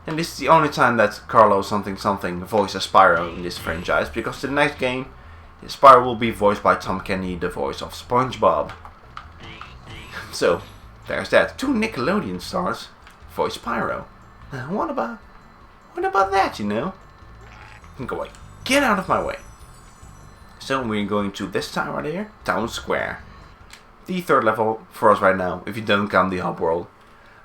And this is the only time that Carlos something something voices Spyro in this franchise, because the next game, Spyro will be voiced by Tom Kenny, the voice of SpongeBob. So, there's that. 2 Nickelodeon stars voice Spyro. What about that, you know? Go away. Get out of my way. So we're going to this town right here, Town Square. The 3rd level for us right now, if you don't count the hub world.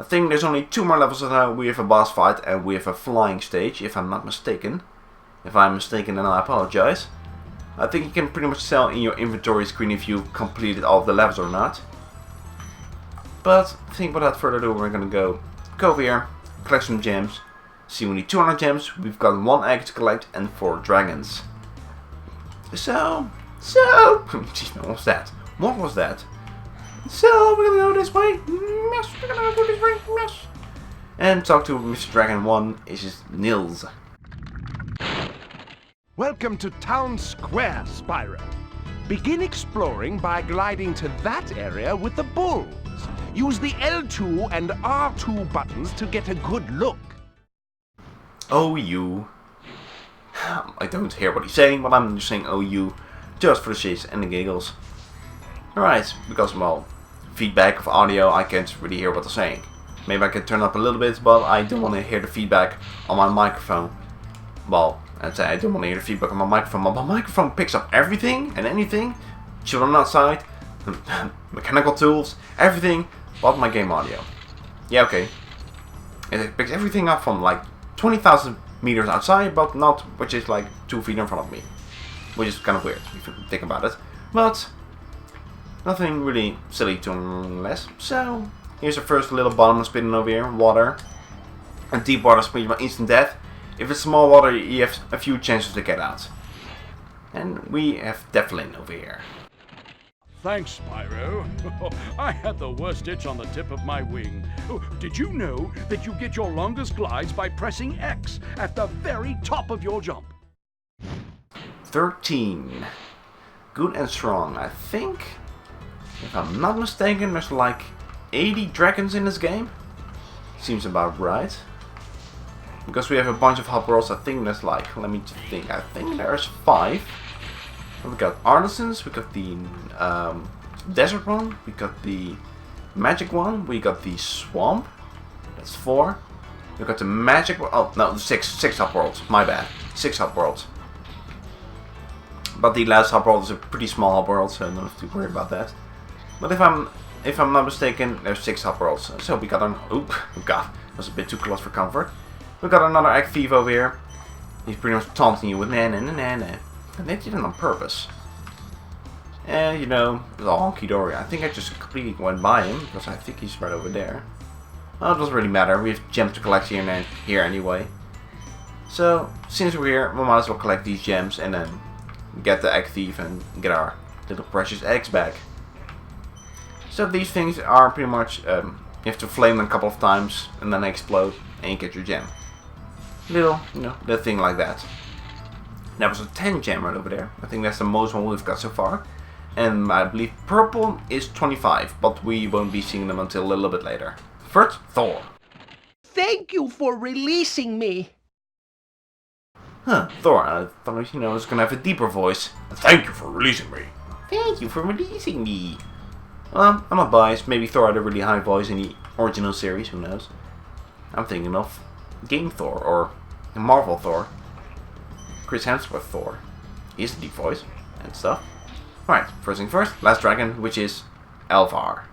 I think there's only 2 more levels now. We have a boss fight and we have a flying stage, if I'm not mistaken. If I'm mistaken, then I apologize. I think you can pretty much tell in your inventory screen if you've completed all of the levels or not. But I think without further ado, we're gonna go over here, collect some gems. See, we need 200 gems. We've got 1 egg to collect and 4 dragons. So, jeez, what was that? What was that? So, we're gonna go this way. Yes, we're gonna go this way. Yes. And talk to Mr. Dragon 1, is just Nils. Welcome to Town Square, Spyro. Begin exploring by gliding to that area with the bulls. Use the L2 and R2 buttons to get a good look. Oh, you. I don't hear what he's saying, but I'm just saying oh you, just for the shits and the giggles. Alright, because, well, feedback of audio, I can't really hear what they're saying. Maybe I can turn up a little bit, but I don't want to hear the feedback on my microphone. Well, I'd say I don't want to hear the feedback on my microphone, but my microphone picks up everything and anything. Children outside, mechanical tools, everything, but my game audio. Yeah, okay. It picks everything up from like 20,000 meters outside, but not, which is like 2 feet in front of me. Which is kind of weird, if you think about it. But, nothing really silly to unless. So, here's the first little bottom spinning over here, water. And deep water is pretty much instant death. If it's small water, you have a few chances to get out. And we have Devlin over here. Thanks, Spyro. I had the worst itch on the tip of my wing. Oh, did you know that you get your longest glides by pressing X at the very top of your jump? 13. Good and strong. I think, if I'm not mistaken, there's like 80 dragons in this game. Seems about right. Because we have a bunch of hub worlds, I think there's like, let me think, I think there's 5. We got Artisans, we got the desert one, we got the magic one, we got the swamp, that's 4. We got the magic one, oh no, 6 hub worlds, my bad, 6 hub worlds. But the last hub world is a pretty small hub world, so I don't have to worry about that. But if I'm not mistaken, there's 6 hub worlds. So we got an, oh god, that was a bit too close for comfort. We got another egg thief over here. He's pretty much taunting you with na na na na na. And they did it on purpose. And you know, it's all honky dory. I think I just completely went by him because I think he's right over there. Well, it doesn't really matter. We have gems to collect here and here anyway. So since we're here, we might as well collect these gems and then get the egg thief and get our little precious eggs back. So these things are pretty much you have to flame them a couple of times and then they explode and you get your gem. Little, you know, little thing like that. That was a 10 gem right over there. I think that's the most one we've got so far. And I believe purple is 25, but we won't be seeing them until a little bit later. First, Thor. Thank you for releasing me. Huh, Thor, I thought, you know, I was gonna have a deeper voice. Thank you for releasing me. Thank you for releasing me. Well, I'm not biased. Maybe Thor had a really high voice in the original series, who knows. I'm thinking of Game Thor, or Marvel Thor. Chris Hemsworth Thor. He has a deep voice and stuff. Alright, first thing first, last dragon, which is Elvar.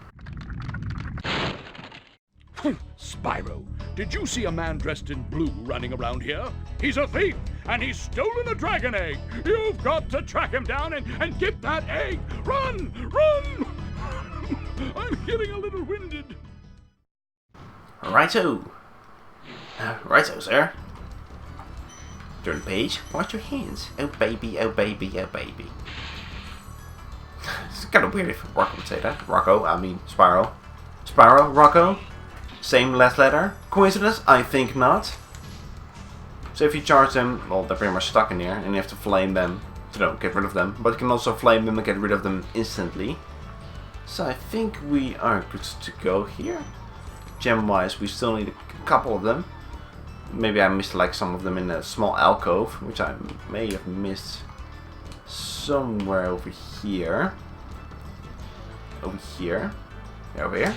Spyro, did you see a man dressed in blue running around here? He's a thief, and he's stolen a dragon egg. You've got to track him down and get that egg. Run! Run! I'm getting a little winded. Righto. Righto, sir. Turn page. Wash your hands. Oh baby, oh baby, oh baby. It's kind of weird if Rocco would say that. Rocco, I mean Spyro. Spyro, Rocco. Same last letter. Coincidence? I think not. So if you charge them, well, they're pretty much stuck in here, and you have to flame them to get rid of them. But you can also flame them and get rid of them instantly. So I think we are good to go here. Gem-wise, we still need a couple of them. maybe I missed like some of them in a small alcove, which I may have missed somewhere over here. Over here. Yeah, over here.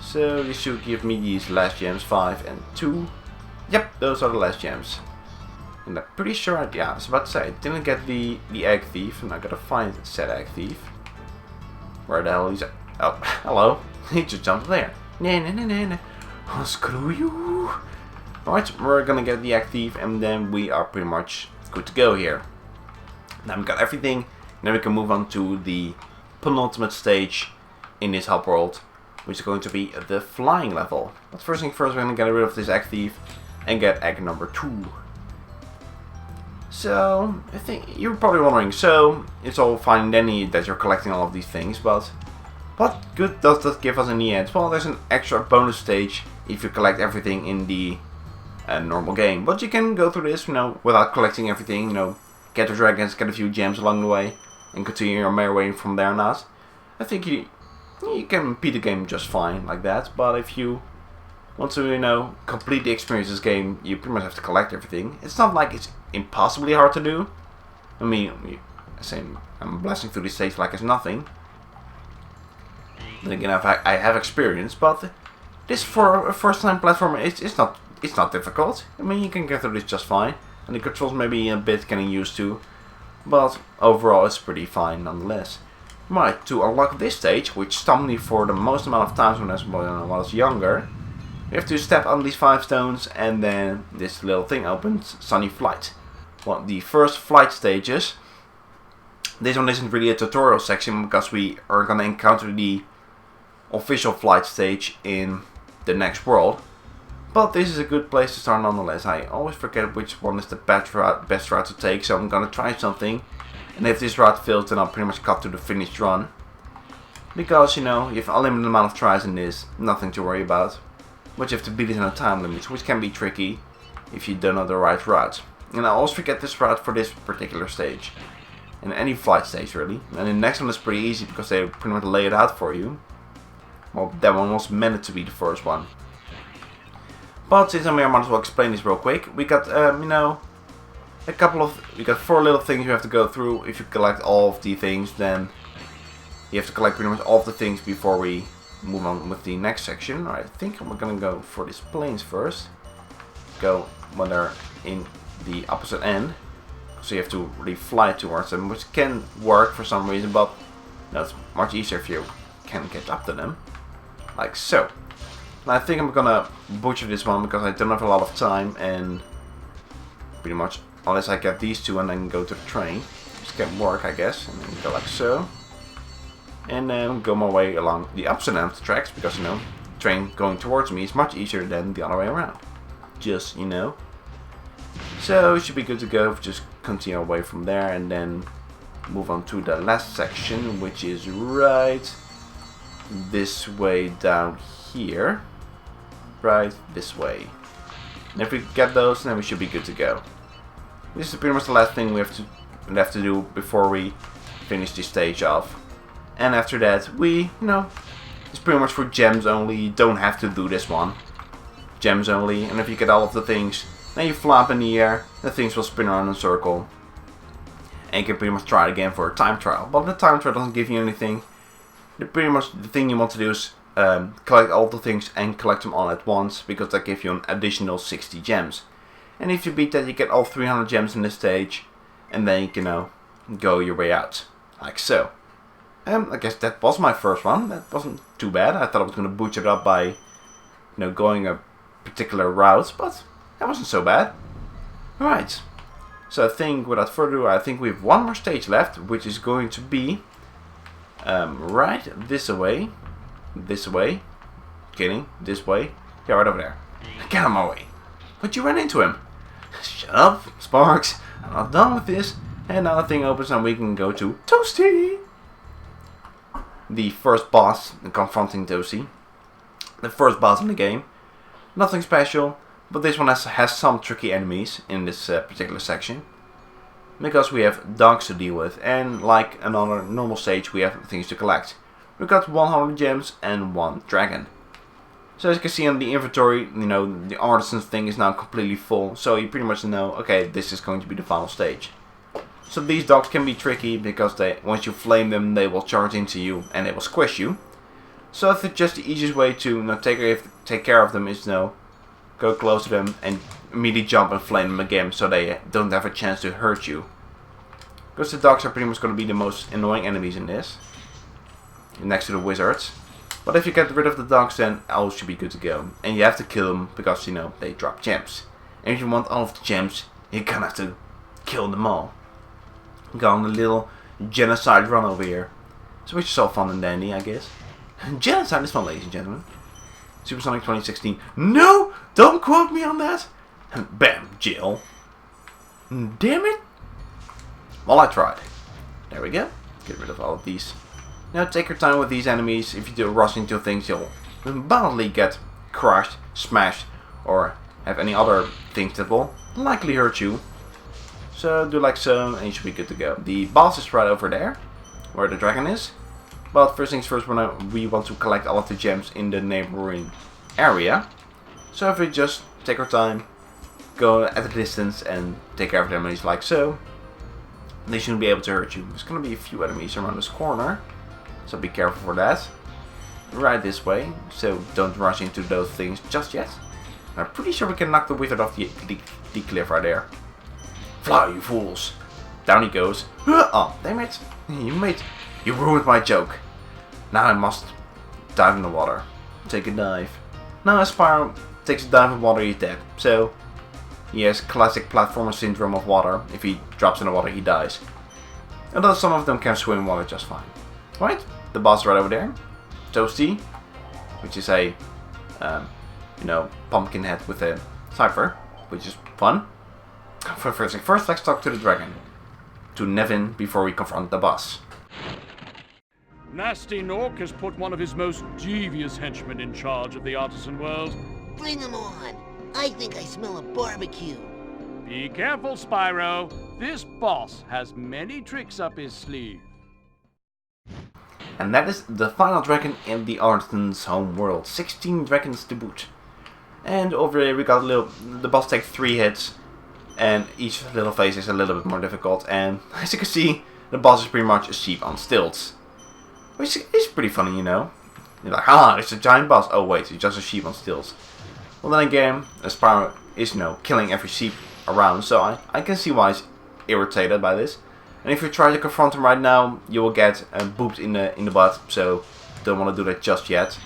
So this should give me these last gems, 5 and 2. Yep, those are the last gems. And I'm pretty sure I was about to say, I didn't get the egg thief, and I gotta find said egg thief. Where the hell is it? Oh, hello. He just jumped there. Nah. Oh, screw you. Alright, we're gonna get the egg thief, and then we are pretty much good to go here. Now we got everything, and then we can move on to the penultimate stage in this hub world, which is going to be the flying level. But first thing first, we're gonna get rid of this egg thief and get egg number 2. So, I think you're probably wondering, so it's all fine and dandy that you're collecting all of these things, but what good does that give us in the end? Well, there's an extra bonus stage if you collect everything in the normal game. But you can go through this, without collecting everything, get the dragons, get a few gems along the way, and continue your merry way from there on out. I think you can beat the game just fine like that, but if you want to, completely experience this game, you pretty much have to collect everything. It's not like it's impossibly hard to do. I mean, I'm blasting through this stage like it's nothing. Then again, I have experience, but this for a first-time platformer, it's not difficult. I mean, you can get through this just fine, and the controls maybe a bit getting used to, but overall it's pretty fine nonetheless. Right, to unlock this stage, which stopped me for the most amount of times when I was younger, you have to step on these 5 stones, and then this little thing opens, Sunny Flight. Well, the first flight stages. This one isn't really a tutorial section because we are gonna encounter the official flight stage in the next world. But this is a good place to start nonetheless. I always forget which one is the best route to take, so I'm gonna try something. And if this route fails, then I'll pretty much cut to the finished run. Because, you have an unlimited amount of tries in this, nothing to worry about. But you have to beat it in a time limit, which can be tricky if you don't know the right route. And I always forget this route for this particular stage. And any flight stage really. And the next one is pretty easy because they pretty much lay it out for you. Well, that one was meant to be the first one. But since I'm here, I might as well explain this real quick. We got, we got 4 little things you have to go through. If you collect all of the things, then you have to collect pretty much all of the things before we move on with the next section. Alright, I think we're gonna go for these planes first. Go when they're in the opposite end. So you have to really fly towards them, which can work for some reason, but that's much easier if you can get up to them. Like so. And I think I'm gonna butcher this one because I don't have a lot of time, and pretty much unless I get these 2 and then go to the train, which can work I guess, and then go like so. And then go my way along the opposite end of the tracks because the train going towards me is much easier than the other way around. Just so it should be good to go. Just continue away from there and then move on to the last section, which is right this way down here. Right this way. And if we get those, then we should be good to go. This is pretty much the last thing we have to do before we finish this stage off. And after that, it's pretty much for gems only. You don't have to do this one. Gems only, and if you get all of the things, then you flop in the air, the things will spin around in a circle. And you can pretty much try it again for a time trial. But the time trial doesn't give you anything. Pretty much the thing you want to do is collect all the things and collect them all at once, because that gives you an additional 60 gems. And if you beat that, you get all 300 gems in this stage, and then you can go your way out. Like so. I guess that was my first one. That wasn't too bad. I thought I was going to butcher it up by going a particular route, but that wasn't so bad. Alright, so I think without further ado, I think we have one more stage left, which is going to be right this way, kidding, this way, yeah, right over there. Get out of my way. But you ran into him. Shut up, Sparks. I'm not done with this. And now the thing opens and we can go to Toasty, the first boss confronting Toasty. The first boss in the game. Nothing special, but this one has some tricky enemies in this particular section. Because we have dogs to deal with, and like another normal stage we have things to collect. We got 100 gems and 1 dragon. So as you can see on the inventory, you know, the Artisans thing is now completely full. So you pretty much know, okay, this is going to be the final stage. So these dogs can be tricky because once you flame them, they will charge into you and they will squish you. So I think just the easiest way to take care of them is go close to them and immediately jump and flame them again, so they don't have a chance to hurt you. Because the dogs are pretty much going to be the most annoying enemies in this, next to the wizards. But if you get rid of the dogs, then all should be good to go. And you have to kill them because they drop gems. And if you want all of the gems, you're gonna have to kill them all. Go on a little genocide run over here. So which is all fun and dandy, I guess. Genocide is fun, ladies and gentlemen. Zupersonic 2016. No! Don't quote me on that! Bam! Jill. Damn it! Well, I tried. There we go. Get rid of all of these. Now take your time with these enemies. If you do rush into things, you'll badly get crushed, smashed, or have any other things that will likely hurt you. So do like so, and you should be good to go. The boss is right over there, where the dragon is. But first things first, we want to collect all of the gems in the neighboring area. So if we just take our time, go at a distance and take care of the enemies like so, they shouldn't be able to hurt you. There's going to be a few enemies around this corner, so be careful for that. Right this way, so don't rush into those things just yet. I'm pretty sure we can knock the wizard off the cliff right there. Fly, you fools! Down he goes. Oh, damn it! You ruined my joke. Now I must dive in the water. Take a dive. Now as Spyro takes a dive in water, he's dead. So he has classic platformer syndrome of water. If he drops in the water, he dies. Although some of them can swim in water just fine. Right? The boss right over there. Toasty, which is a pumpkin head with a cipher, which is fun. First, let's talk to the dragon. To Nevin before we confront the boss. Nasty Nork has put one of his most devious henchmen in charge of the artisan world. Bring him on. I think I smell a barbecue. Be careful, Spyro. This boss has many tricks up his sleeve. And that is the final dragon in the Artisans' home world. 16 dragons to boot. And over here we got the boss takes 3 hits. And each little phase is a little bit more difficult. And as you can see, the boss is pretty much a sheep on stilts. Which is pretty funny, You're like, it's a giant boss. Oh wait, it's just a sheep on stilts. Well then again, Spyro is, killing every sheep around. So I can see why he's irritated by this. And if you try to confront him right now, you will get booped in the butt. So don't want to do that just yet.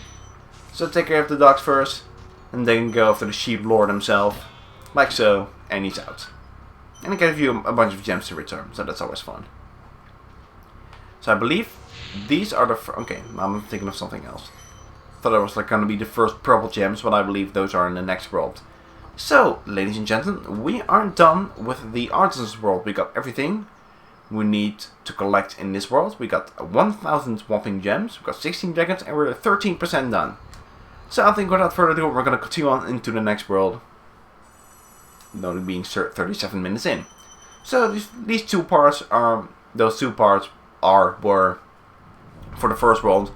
So take care of the dogs first. And then go after the sheep lord himself. Like so. And he's out. And I give you a bunch of gems to return. So that's always fun. So I believe these are the... Okay, I'm thinking of something else. Thought that was going to be the first purple gems. But I believe those are in the next world. So, ladies and gentlemen, we are done with the Artisans world. We got everything we need to collect in this world. We got 1,000 whopping gems. We got 16 dragons. And we're 13% done. So I think without further ado, we're going to continue on into the next world. Only being 37 minutes in. So these 2 parts are... Those 2 parts were for the first world.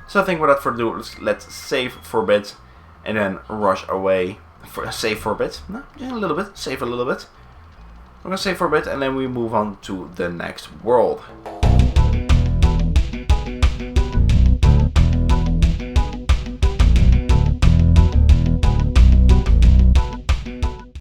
So I think without further ado, let's save for a bit. And then rush away. Save for a bit. No, just a little bit. Save a little bit. We're going to save for a bit and then we move on to the next world.